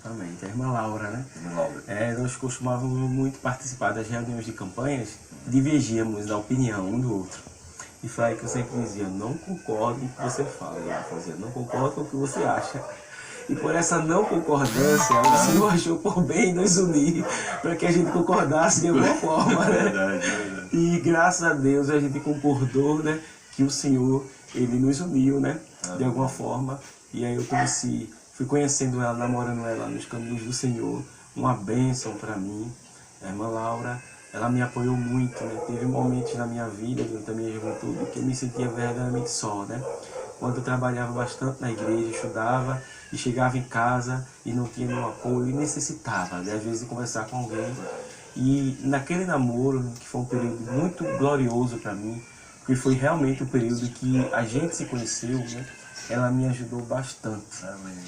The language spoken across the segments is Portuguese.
Exatamente, a irmã Laura, né? Irmã Laura. Nós costumávamos muito participar das reuniões de campanhas, divergíamos da opinião um do outro. E foi aí que eu sempre dizia, não concordo com o que você fala. E ela fazia, não concordo com o que você acha. E por essa não concordância, o Senhor achou por bem nos unir, para que a gente concordasse de alguma forma, né? Verdade. E graças a Deus a gente concordou, né? Que o Senhor, Ele nos uniu, né? De alguma forma. E aí eu fui conhecendo ela, namorando ela nos caminhos do Senhor. Uma bênção para mim. A irmã Laura, ela me apoiou muito, né? Teve momentos na minha vida, durante a minha juventude, que eu me sentia verdadeiramente só, né? Quando eu trabalhava bastante na igreja, estudava e chegava em casa e não tinha nenhum apoio e necessitava, né? Às vezes, de conversar com alguém. E naquele namoro, que foi um período muito glorioso para mim, porque foi realmente o período que a gente se conheceu, né? Ela me ajudou bastante.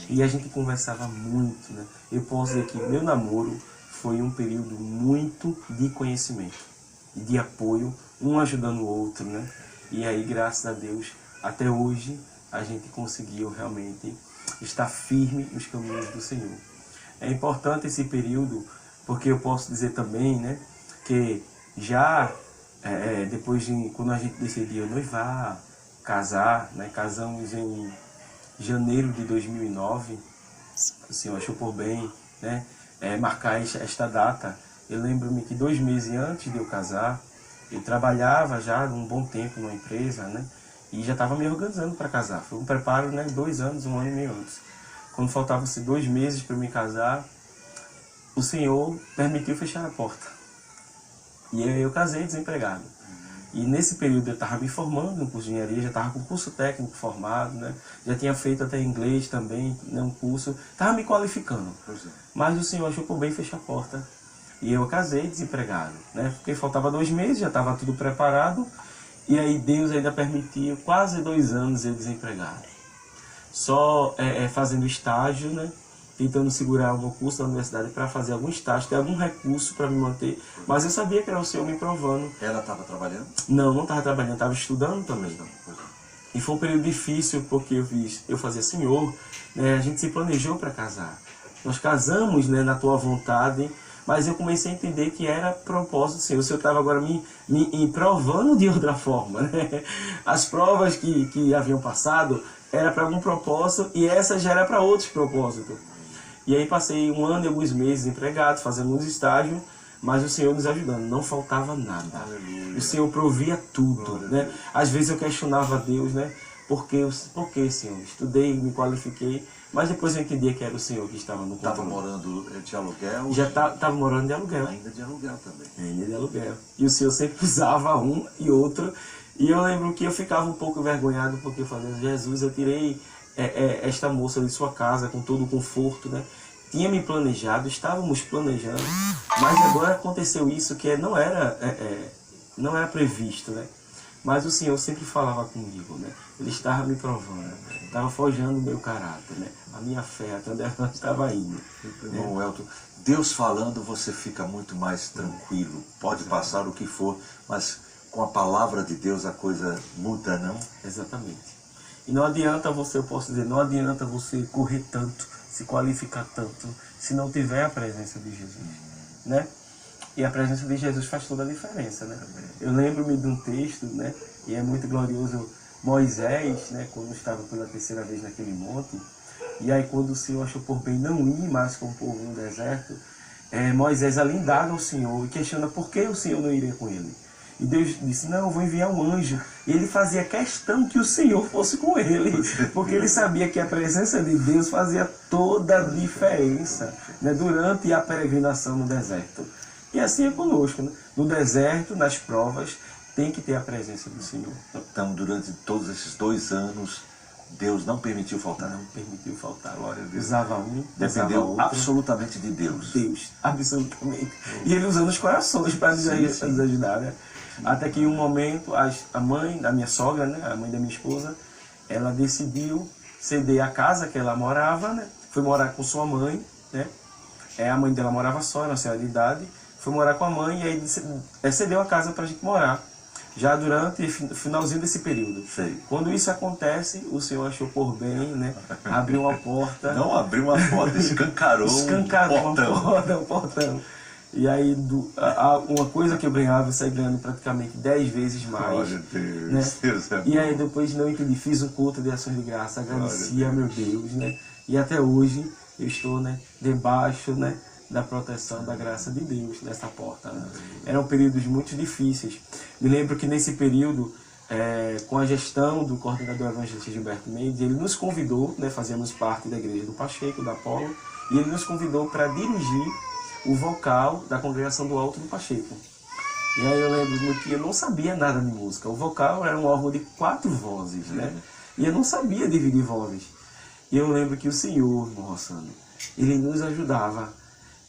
E a gente conversava muito, né? Eu posso dizer que meu namoro foi um período muito de conhecimento e de apoio, um ajudando o outro, né? E aí, graças a Deus, até hoje, a gente conseguiu realmente estar firme nos caminhos do Senhor. É importante esse período, porque eu posso dizer também, né, que já depois de, quando a gente decidiu noivar, casar, né, casamos em janeiro de 2009, o Senhor achou por bem, né, marcar esta data. Eu lembro-me que 2 meses antes de eu casar, eu trabalhava já um bom tempo numa empresa, né, e já estava me organizando para casar. Foi um preparo, né, 2 anos, 1 ano e meio antes. Quando faltavam 2 meses para me casar, o Senhor permitiu fechar a porta. E eu casei desempregado. E nesse período eu estava me formando no curso de engenharia, já estava com curso técnico formado, né? Já tinha feito até inglês também, né, um curso, estava me qualificando. Mas o Senhor achou por bem fechar a porta. E eu casei desempregado, né? Porque faltava 2 meses, já estava tudo preparado. E aí Deus ainda permitiu quase 2 anos eu desempregado. Só fazendo estágio, né? Tentando segurar algum curso da universidade para fazer algum estágio, ter algum recurso para me manter. Mas eu sabia que era o Senhor me provando. Ela estava trabalhando? Não estava trabalhando, estava estudando também. E foi um período difícil porque eu fazia Senhor, né? A gente se planejou para casar. Nós casamos, né, na tua vontade, mas eu comecei a entender que era propósito do Senhor. O Senhor estava agora me provando de outra forma, né? As provas que haviam passado era para algum propósito e essa já era para outros propósitos. E aí passei 1 ano e alguns meses empregado, fazendo uns estágios, mas o Senhor nos ajudando, não faltava nada. Aleluia. O Senhor provia tudo, né? Às vezes eu questionava a Deus, né? Por que, Senhor? Estudei, me qualifiquei, mas depois eu entendia que era o Senhor que estava no controle. Estava morando de aluguel? Já estava morando de aluguel. Ainda de aluguel também. Ainda de aluguel. E o Senhor sempre usava um e outro. E eu lembro que eu ficava um pouco envergonhado, porque eu falei, Jesus, eu tirei esta moça de sua casa com todo o conforto, né? Tinha me planejado, estávamos planejando, mas agora aconteceu isso que não era previsto, né? Mas o Senhor sempre falava comigo, né? Ele estava me provando, estava forjando o meu caráter, né? A minha fé, até onde ela estava indo. Irmão Elton, Deus falando, você fica muito mais tranquilo. Pode passar o que for, mas com a palavra de Deus a coisa muda, não? Exatamente. E não adianta eu posso dizer, não adianta você correr tanto, se qualificar tanto, se não tiver a presença de Jesus, né? E a presença de Jesus faz toda a diferença, né? Eu lembro-me de um texto, né? E é muito glorioso, Moisés, né? Quando estava pela 3ª vez naquele monte, e aí quando o Senhor achou por bem não ir mais com o povo no deserto, Moisés ali indaga ao Senhor e questiona por que o Senhor não iria com ele. E Deus disse, não, eu vou enviar um anjo. E ele fazia questão que o Senhor fosse com ele, porque ele sabia que a presença de Deus fazia toda a diferença, né, durante a peregrinação no deserto. E assim é conosco, né? No deserto, nas provas, tem que ter a presença do Senhor. Então, durante todos esses 2 anos, Deus não permitiu faltar. Não permitiu faltar. Glória a Deus. Usava um, dependeu usava outro. Absolutamente de Deus. Deus, absolutamente. E ele usando os corações para nos ajudar, né? Até que em um momento, a mãe da minha sogra, né, a mãe da minha esposa, ela decidiu ceder a casa que ela morava, né? Foi morar com sua mãe, né? A mãe dela morava só, era uma senhora de idade. Foi morar com a mãe e aí cedeu a casa para a gente morar. já durante o finalzinho desse período. Sei. Quando isso acontece, o Senhor achou por bem, né? Abriu uma porta. Não abriu uma porta, escancarou um portão. E aí, uma coisa que eu ganhava, eu saí ganhando praticamente 10 vezes mais. Glória a Deus, né? Deus é E aí, bom. depois não entendi, fiz um culto de ação de graça, agradeci a meu Deus, né? E até hoje eu estou, né, debaixo, né, da proteção, da graça de Deus nessa porta. Né? Eram períodos muito difíceis. Me lembro que nesse período, com a gestão do coordenador evangelista Gilberto Mendes, ele nos convidou, né, fazíamos parte da igreja do Pacheco, da Apolo, e ele nos convidou para dirigir o vocal da congregação do Alto do Pacheco. E aí eu lembro que eu não sabia nada de música. O vocal era um órgão de 4 vozes, né? E eu não sabia dividir vozes. E eu lembro que o Senhor, irmão Rossano, ele nos ajudava.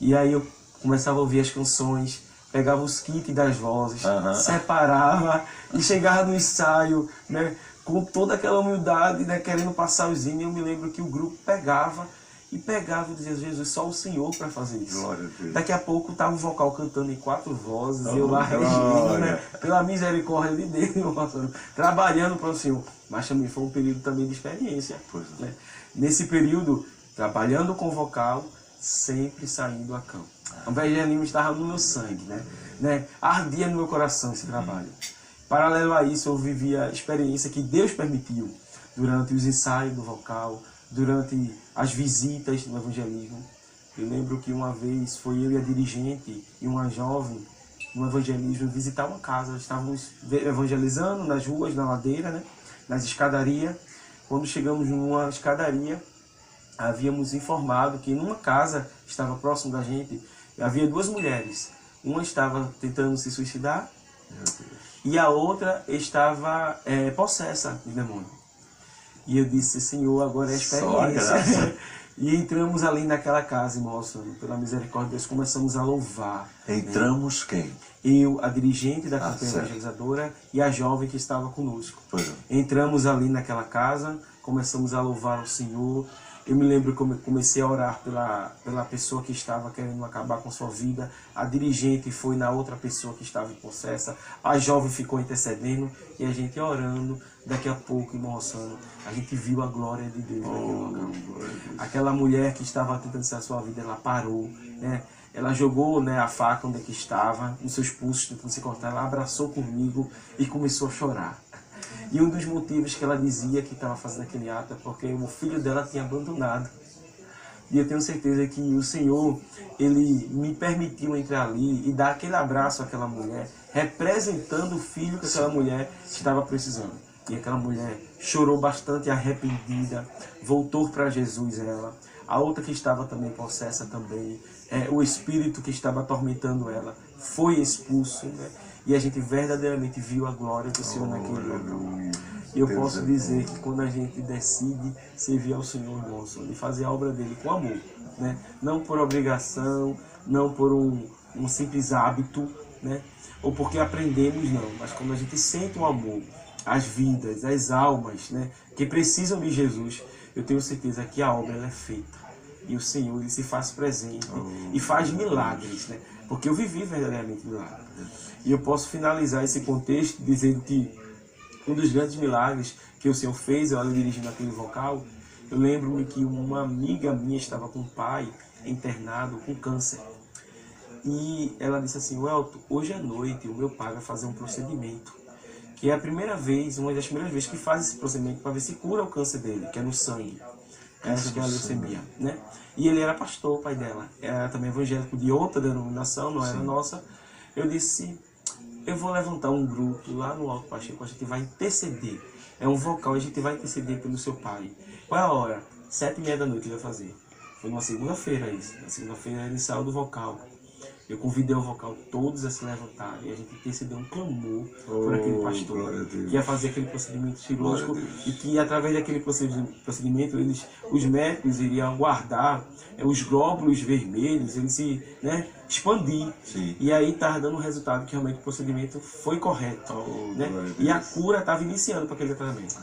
E aí eu começava a ouvir as canções, pegava os kits das vozes, separava e chegava no ensaio, né, com toda aquela humildade, né, querendo passar os hinos. Eu me lembro que o grupo pegava e dizia, Jesus, só o Senhor para fazer isso. Glória a Deus. Daqui a pouco estava o vocal cantando em 4 vozes, eu lá regendo, né, pela misericórdia de Deus, irmão Rossano, trabalhando para o Senhor. Mas também foi um período também de experiência. Né? Nesse período, trabalhando com vocal, sempre saindo a campo. O evangelismo estava no meu sangue, né? Ardia no meu coração esse trabalho. Paralelo a isso, eu vivia a experiência que Deus permitiu durante os ensaios do vocal, durante as visitas no evangelismo. Eu lembro que uma vez foi eu e a dirigente e uma jovem no evangelismo visitar uma casa. Estávamos evangelizando nas ruas, na ladeira, né? Nas escadarias. Quando chegamos numa escadaria, havíamos informado que numa casa que estava próximo da gente, havia 2 mulheres. Uma estava tentando se suicidar e a outra estava possessa de demônio. E eu disse, Senhor, agora é experiência. E entramos ali naquela casa, irmão Rossano, pela misericórdia de Deus, começamos a louvar. Entramos, né? Quem? Eu, a dirigente da campanha evangelizadora e a jovem que estava conosco. Entramos ali naquela casa, começamos a louvar ao Senhor. Eu me lembro que eu comecei a orar pela pessoa que estava querendo acabar com sua vida. A dirigente foi na outra pessoa que estava possessa. A jovem ficou intercedendo e a gente orando. Daqui a pouco, irmão Rossano, a gente viu a glória de Deus naquele local. Aquela mulher que estava tentando tirar a sua vida, ela parou, né? Ela jogou, né, a faca onde que estava, nos seus pulsos, tentando se cortar. Ela abraçou comigo e começou a chorar. E um dos motivos que ela dizia que estava fazendo aquele ato é porque o filho dela tinha abandonado. E eu tenho certeza que o Senhor, ele me permitiu entrar ali e dar aquele abraço àquela mulher, representando o filho que aquela mulher estava precisando. E aquela mulher chorou bastante arrependida, voltou para Jesus ela. A outra que estava também possessa também, o espírito que estava atormentando ela, foi expulso, né? E a gente verdadeiramente viu a glória do Senhor naquele local. E eu posso dizer que quando a gente decide servir ao Senhor, nosso, e fazer a obra dele com amor, né? Não por obrigação, não por um simples hábito, né? Ou porque aprendemos, não, mas quando a gente sente o amor, as vidas, as almas, né, que precisam de Jesus, eu tenho certeza que a obra ela é feita. E o Senhor, ele se faz presente e faz milagres, né? Porque eu vivi verdadeiramente milagres. E eu posso finalizar esse contexto dizendo que um dos grandes milagres que o Senhor fez, eu dirigindo aquele vocal, eu lembro-me que uma amiga minha estava com o pai internado com câncer. E ela disse assim, Welton, hoje à noite o meu pai vai fazer um procedimento. Que é a primeira vez, uma das primeiras vezes que faz esse procedimento para ver se cura o câncer dele, que é no sangue. Acho que é a leucemia, né? E ele era pastor, o pai dela. Era também evangélico de outra denominação, não era nossa. Eu disse, eu vou levantar um grupo lá no Alto Pacheco, a gente vai interceder. É um vocal, a gente vai interceder pelo seu pai. Qual é a hora? 7h30 da noite ele vai fazer. Foi numa segunda-feira isso. Na segunda-feira ele saiu do vocal. Eu convidei o vocal todos a se levantarem e a gente intercedeu um clamor por aquele pastor que ia fazer aquele procedimento cirúrgico e que através daquele procedimento os médicos iriam guardar os glóbulos vermelhos, eles se expandir. Sim. E aí estava dando um resultado que realmente o procedimento foi correto. Né? E a cura estava iniciando para aquele tratamento.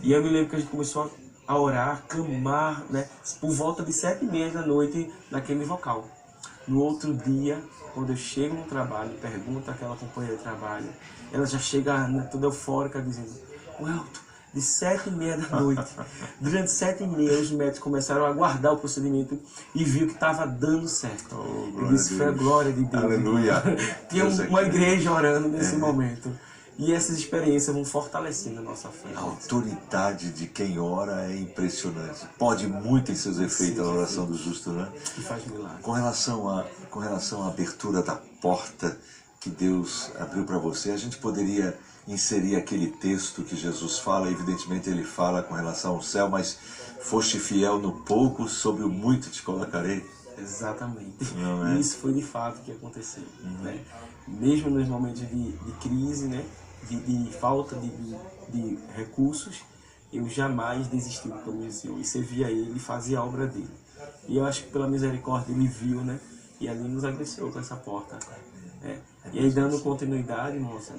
E eu me lembro que a gente começou a orar, a clamar, né, por volta de 7h30 da noite naquele vocal. No outro dia, quando eu chego no trabalho, pergunto àquela companheira de trabalho, ela já chega, né, toda eufórica, dizendo: Welton, de 7h30 da noite, durante 7h30 os médicos começaram a aguardar o procedimento e viu que estava dando certo. Eu disse: foi a glória de Deus. Aleluia. Tinha uma igreja orando nesse momento. E essas experiências vão fortalecendo a nossa fé. A autoridade de quem ora é impressionante. Pode muito em seus efeitos a oração do justo, né? E faz milagre. Com relação à abertura da porta que Deus abriu para você, a gente poderia inserir aquele texto que Jesus fala. Evidentemente ele fala com relação ao céu, mas foste fiel no pouco, sobre o muito te colocarei. Exatamente. Não é? E isso foi de fato o que aconteceu. Né? Mesmo nos momentos de crise, né? de falta de recursos, eu jamais desisti do caminho do Senhor. E servia Ele e fazia a obra dele. E eu acho que pela misericórdia Ele viu, né? E ali nos agraciou com essa porta. E aí, dando continuidade, moça,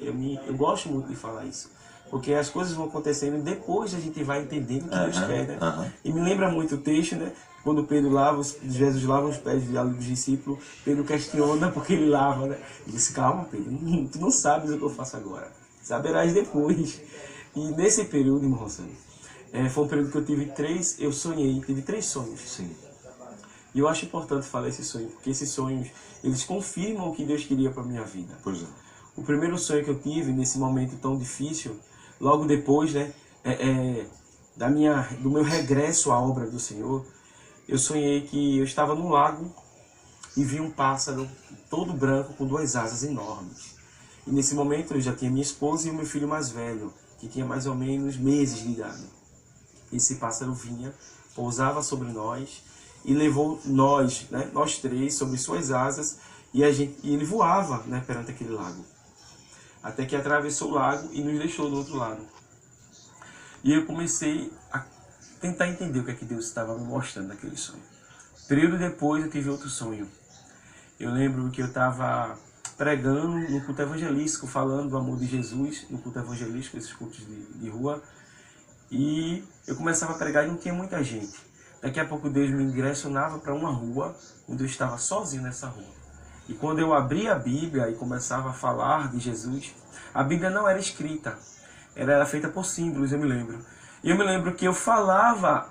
eu gosto muito de falar isso. Porque as coisas vão acontecendo e depois a gente vai entendendo o que Deus quer, né? E me lembra muito o texto, né? Quando Pedro Jesus lava os pés dos discípulos, Pedro questiona porque ele lava, né? Ele disse: calma, Pedro, tu não sabes o que eu faço agora. Saberás depois. E nesse período, irmão, foi um período que eu tive tive 3 sonhos. Sim. E eu acho importante falar esse sonho, porque esses sonhos, eles confirmam o que Deus queria para a minha vida. Pois é. O primeiro sonho que eu tive nesse momento tão difícil, logo depois, né, do meu regresso à obra do Senhor, eu sonhei que eu estava num lago e vi um pássaro todo branco com 2 asas enormes. E nesse momento eu já tinha minha esposa e o meu filho mais velho, que tinha mais ou menos meses de idade. Esse pássaro vinha, pousava sobre nós e levou nós 3, sobre suas asas, e ele voava, né, perante aquele lago. Até que atravessou o lago e nos deixou do outro lado. E eu comecei a tentar entender o que é que Deus estava me mostrando naquele sonho. Período depois eu tive outro sonho. Eu lembro que eu estava pregando no culto evangelístico, falando do amor de Jesus, no culto evangelístico, esses cultos de rua. E eu começava a pregar e não tinha muita gente. Daqui a pouco Deus me direcionava para uma rua, onde eu estava sozinho nessa rua. E quando eu abria a Bíblia e começava a falar de Jesus, a Bíblia não era escrita, ela era feita por símbolos, eu me lembro. E eu me lembro que eu falava,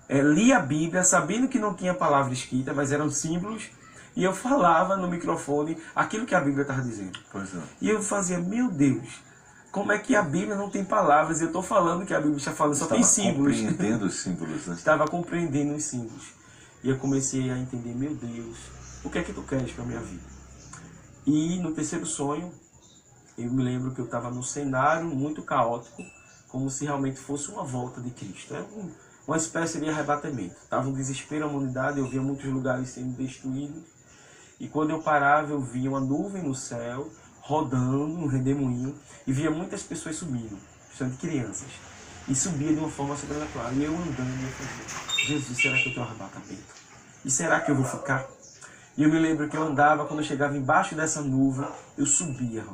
lia a Bíblia sabendo que não tinha palavra escrita, mas eram símbolos, e eu falava no microfone aquilo que a Bíblia estava dizendo. Pois é. E eu fazia: meu Deus, como é que a Bíblia não tem palavras? Eu estou falando que a Bíblia está falando, só tem símbolos. Estava compreendendo os símbolos, né? Estava compreendendo os símbolos. E eu comecei a entender: meu Deus, o que é que tu queres para a minha vida? E no terceiro sonho, eu me lembro que eu estava num cenário muito caótico, como se realmente fosse uma volta de Cristo. Era uma espécie de arrebatamento. Estava um desespero a humanidade, eu via muitos lugares sendo destruídos. E quando eu parava, eu via uma nuvem no céu, rodando, um redemoinho, e via muitas pessoas subindo, principalmente crianças. E subia de uma forma sobrenatural. E eu andando, eu fazia: Jesus, será que eu tenho um arrebatamento? E será que eu vou ficar? E eu me lembro que eu andava, quando eu chegava embaixo dessa nuvem, eu subia,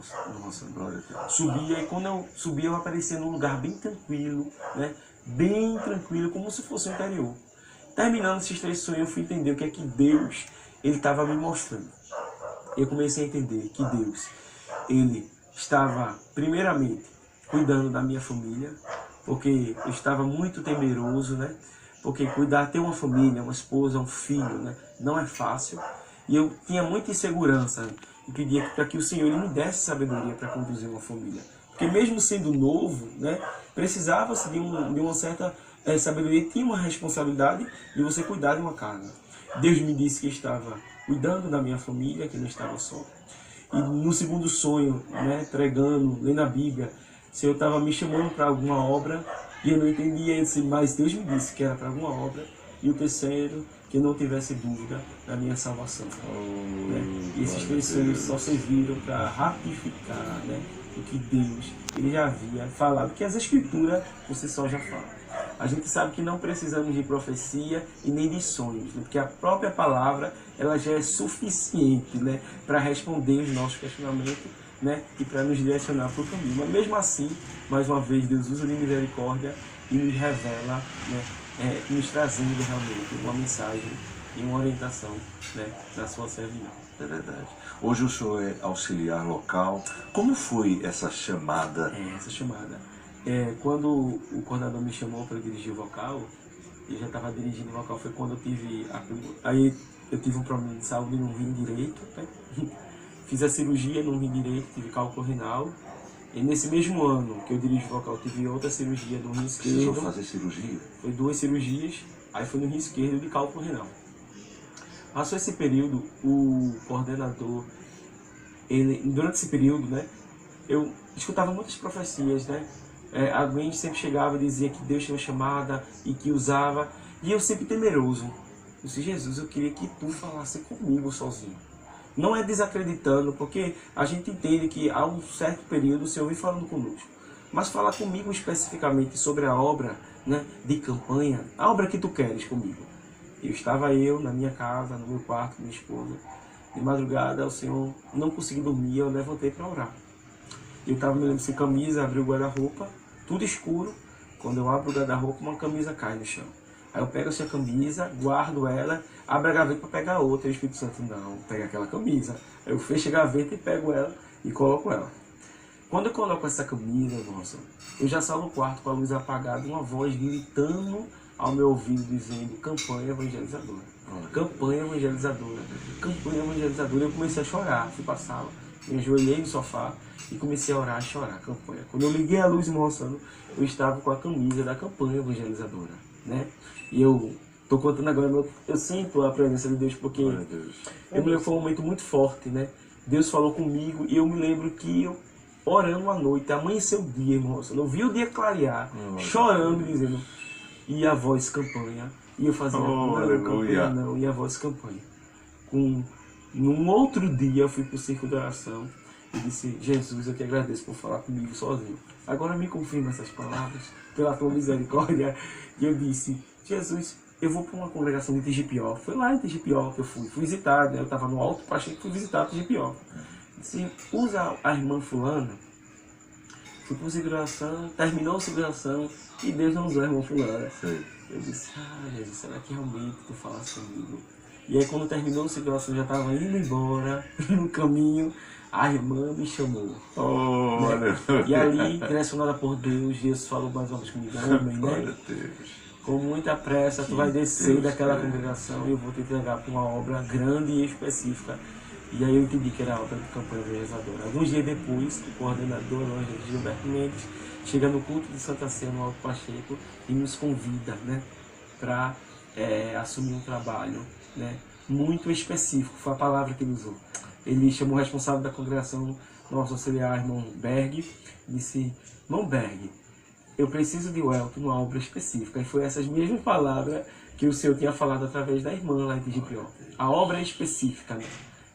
subia, e quando eu subia, eu aparecia num lugar bem tranquilo, né? Bem tranquilo, como se fosse o interior. Terminando esses 3 sonhos, eu fui entender o que é que Deus estava me mostrando. Eu comecei a entender que Deus, Ele estava, primeiramente, cuidando da minha família, porque eu estava muito temeroso, né? Porque ter uma família, uma esposa, um filho, né, não é fácil. E eu tinha muita insegurança e pedia para que o Senhor Ele me desse sabedoria para conduzir uma família. Porque mesmo sendo novo, né, precisava-se de uma certa sabedoria, tinha uma responsabilidade de você cuidar de uma casa. Deus me disse que estava cuidando da minha família, que não estava só. E no segundo sonho, né, pregando, lendo a Bíblia, o Senhor estava me chamando para alguma obra e eu não entendia, mas Deus me disse que era para alguma obra. E o terceiro, que eu não tivesse dúvida da minha salvação. Né? E esses 3 sonhos só serviram para ratificar, né, o que Deus Ele já havia falado, que as Escrituras por si só já falam. A gente sabe que não precisamos de profecia e nem de sonhos, né? Porque a própria palavra ela já é suficiente, né, para responder os nossos questionamentos, né, e para nos direcionar para o caminho. Mas mesmo assim, mais uma vez, Deus usa de misericórdia e nos revela, né, nos trazendo realmente uma mensagem e uma orientação, né, na sua servidão. É verdade. Hoje o senhor é auxiliar local. Como foi essa chamada? Essa chamada. Quando o coordenador me chamou para dirigir o vocal, eu já estava dirigindo o vocal, foi quando eu tive aí eu tive um problema de saúde no rim direito, né? Fiz a cirurgia no rim direito, tive cálculo renal. E nesse mesmo ano que eu dirijo o vocal, tive outra cirurgia no rim esquerdo. Precisou fazer cirurgia? Foi 2 cirurgias, aí foi no rim esquerdo de cálculo renal. Passou esse período, o coordenador, durante esse período, né, eu escutava muitas profecias, né? Alguém sempre chegava e dizia que Deus tinha uma chamada e que usava, e eu sempre temeroso. Eu disse, Jesus, eu queria que tu falasse comigo sozinho. Não é desacreditando, porque a gente entende que há um certo período o Senhor vem falando conosco. Mas falar comigo especificamente sobre a obra, né, de campanha, a obra que tu queres comigo. Estava na minha casa, no meu quarto, com minha esposa. De madrugada, o Senhor não consegui dormir, eu levantei para orar. Eu estava me lembrando sem camisa, abri o guarda-roupa, tudo escuro. Quando eu abro o guarda-roupa, uma camisa cai no chão. Aí eu pego essa camisa, guardo ela, abro a gaveta para pegar outra. E o Espírito Santo, não, pega aquela camisa. Aí eu fecho a gaveta e pego ela e coloco ela. Quando eu coloco essa camisa, nossa, eu já saio do quarto com a luz apagada, uma voz gritando ao meu ouvido, dizendo, campanha evangelizadora. Campanha evangelizadora. Campanha evangelizadora. Eu comecei a chorar, fui para a sala, me ajoelhei no sofá e comecei a orar, a chorar, campanha. Quando eu liguei a luz mostrando, eu estava com a camisa da campanha evangelizadora, né? E eu tô contando agora, eu sinto a presença de Deus, porque eu me lembro, foi um momento muito forte, né? Deus falou comigo e eu me lembro que eu, orando à noite, amanheceu o dia, irmão, eu vi o dia clarear, chorando, dizendo, e a voz campanha, e eu fazia, não, campanha não, e a voz campanha. Num outro dia eu fui pro círculo de oração e disse, Jesus, eu te agradeço por falar comigo sozinho. Agora me confirma essas palavras, pela tua misericórdia. E eu disse, Jesus, eu vou para uma congregação de TGPO. Foi lá em TGPO que eu fui visitar, né? Eu estava no Alto Pacheco, fui visitar a TGPO. Disse, usa a irmã fulana. Fui para o círculo de oração, terminou o círculo de oração e Deus não usou a irmã fulana. Eu disse, Jesus, será que realmente tu falaste comigo? E aí quando terminou o círculo de oração, eu já estava indo embora, no caminho, a irmã me chamou. Né? E ali, direcionada por Deus, Jesus falou mais uma vez comigo, homem, né? Com muita pressa, tu vai descer daquela congregação e eu vou te entregar para uma obra grande e específica. E aí eu entendi que era a obra de campanha evangelizadora. Alguns dias depois, o coordenador, o Gilberto Mendes, chega no culto de Santa Ceia, no Alto Pacheco, e nos convida, né, para assumir um trabalho, né, muito específico, foi a palavra que ele usou. Ele chamou o responsável da congregação, nosso auxiliar, irmão Berg, e disse, irmão Berg, eu preciso de Welton numa obra específica. E foi essas mesmas palavras que o Senhor tinha falado através da irmã lá em TGPO. A obra é específica, né?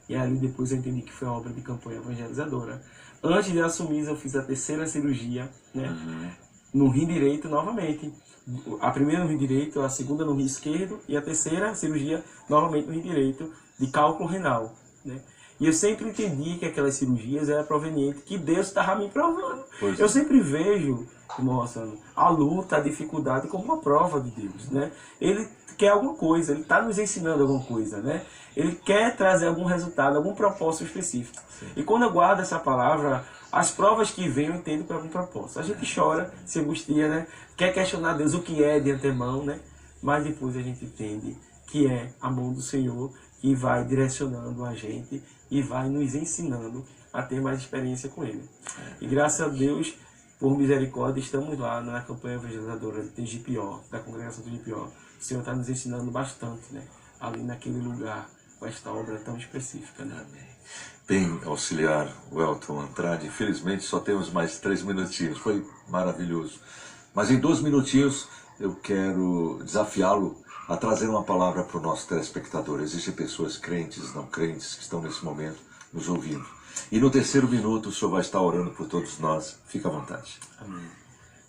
E aí depois eu entendi que foi a obra de campanha evangelizadora. Antes de assumir, eu fiz a 3ª cirurgia, né? No rim direito novamente. A primeira no rim direito, a segunda no rim esquerdo e a 3ª cirurgia novamente no rim direito, de cálculo renal, né? E eu sempre entendi que aquelas cirurgias eram provenientes, que Deus estava me provando. Eu sempre vejo, mostrando, a luta, a dificuldade como uma prova de Deus, né? Ele quer alguma coisa, ele está nos ensinando alguma coisa, né? Ele quer trazer algum resultado, algum propósito específico. Sim. E quando eu guardo essa palavra, as provas que vêm eu entendo para algum propósito. A gente chora, se angustia, né? Quer questionar Deus o que é de antemão, né? Mas depois a gente entende que é a mão do Senhor que vai direcionando a gente e vai nos ensinando a ter mais experiência com Ele. E graças a Deus, por misericórdia, estamos lá na campanha evangelizadora de TGPO, da congregação de TGPO. O Senhor está nos ensinando bastante, né? Ali naquele lugar, com esta obra tão específica, né? Bem, auxiliar Welton Andrade, infelizmente só temos mais 3 minutinhos, foi maravilhoso. Mas em 2 minutinhos eu quero desafiá-lo a trazer uma palavra para o nosso telespectador. Existem pessoas crentes, não crentes, que estão nesse momento nos ouvindo. E no 3º minuto o senhor vai estar orando por todos nós. Fique à vontade. Amém.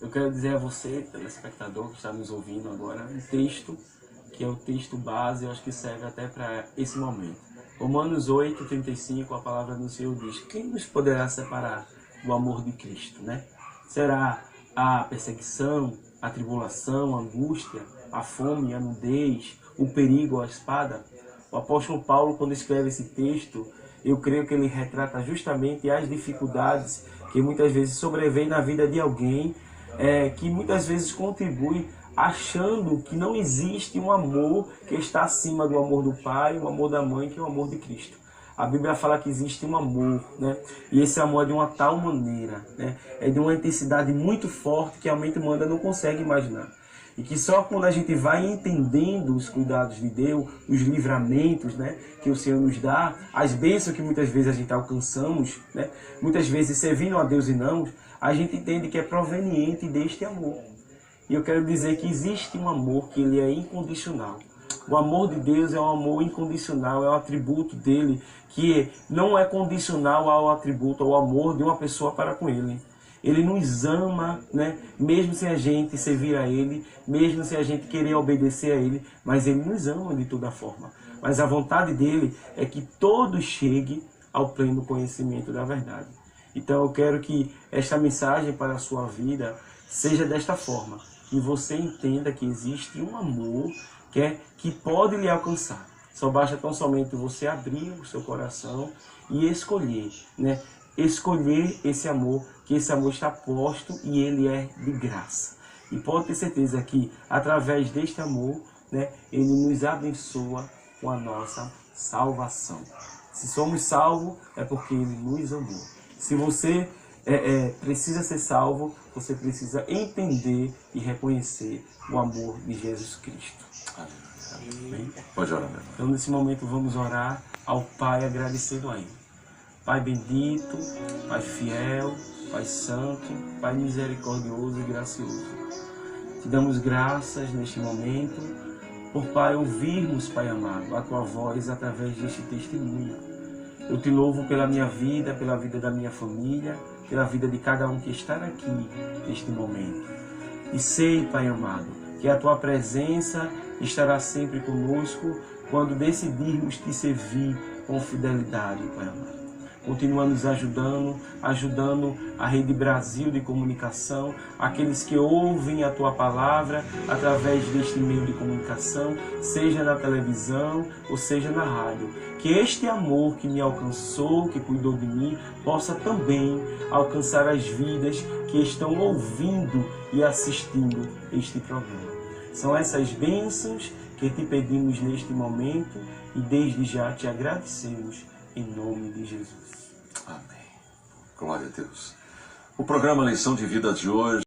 Eu quero dizer a você, telespectador que está nos ouvindo agora, um texto que é o texto base, eu acho que serve até para esse momento. Romanos 8:35, a palavra do Senhor diz, quem nos poderá separar do amor de Cristo, né? Será a perseguição, a tribulação, a angústia, a fome, a nudez, o perigo, a espada. O apóstolo Paulo, quando escreve esse texto, eu creio que ele retrata justamente as dificuldades que muitas vezes sobrevêm na vida de alguém, que muitas vezes contribui achando que não existe um amor que está acima do amor do pai, o amor da mãe, que é o amor de Cristo. A Bíblia fala que existe um amor, né? E esse amor é de uma tal maneira, né? É de uma intensidade muito forte que a mente humana não consegue imaginar. E que só quando a gente vai entendendo os cuidados de Deus, os livramentos, né, que o Senhor nos dá, as bênçãos que muitas vezes a gente alcançamos, né, muitas vezes servindo a Deus e não, a gente entende que é proveniente deste amor. E eu quero dizer que existe um amor que ele é incondicional. O amor de Deus é um amor incondicional, é um atributo dele que não é condicional ao atributo, ao amor de uma pessoa para com ele. Ele nos ama, né? Mesmo sem a gente servir a ele, mesmo sem a gente querer obedecer a ele, mas ele nos ama de toda forma. Mas a vontade dele é que todos cheguem ao pleno conhecimento da verdade. Então eu quero que esta mensagem para a sua vida seja desta forma, que você entenda que existe um amor que pode lhe alcançar. Só basta tão somente você abrir o seu coração e escolher, né? Escolher esse amor, que esse amor está posto e ele é de graça. E pode ter certeza que através deste amor, né, ele nos abençoa com a nossa salvação. Se somos salvos, é porque ele nos amou. Se você precisa ser salvo, você precisa entender e reconhecer o amor de Jesus Cristo. Amém. Pode orar, meu irmão. Então, nesse momento, vamos orar ao Pai agradecendo a Ele. Pai bendito, Pai fiel, Pai santo, Pai misericordioso e gracioso. Te damos graças neste momento por, Pai, ouvirmos, Pai amado, a Tua voz através deste testemunho. Eu te louvo pela minha vida, pela vida da minha família, pela vida de cada um que está aqui neste momento. E sei, Pai amado, que a Tua presença estará sempre conosco quando decidirmos te servir com fidelidade, Pai amado. Continua nos ajudando a Rede Brasil de Comunicação, aqueles que ouvem a Tua Palavra através deste meio de comunicação, seja na televisão ou seja na rádio. Que este amor que me alcançou, que cuidou de mim, possa também alcançar as vidas que estão ouvindo e assistindo este programa. São essas bênçãos que te pedimos neste momento e desde já te agradecemos em nome de Jesus. Amém. Glória a Deus. O programa Lição de Vida de hoje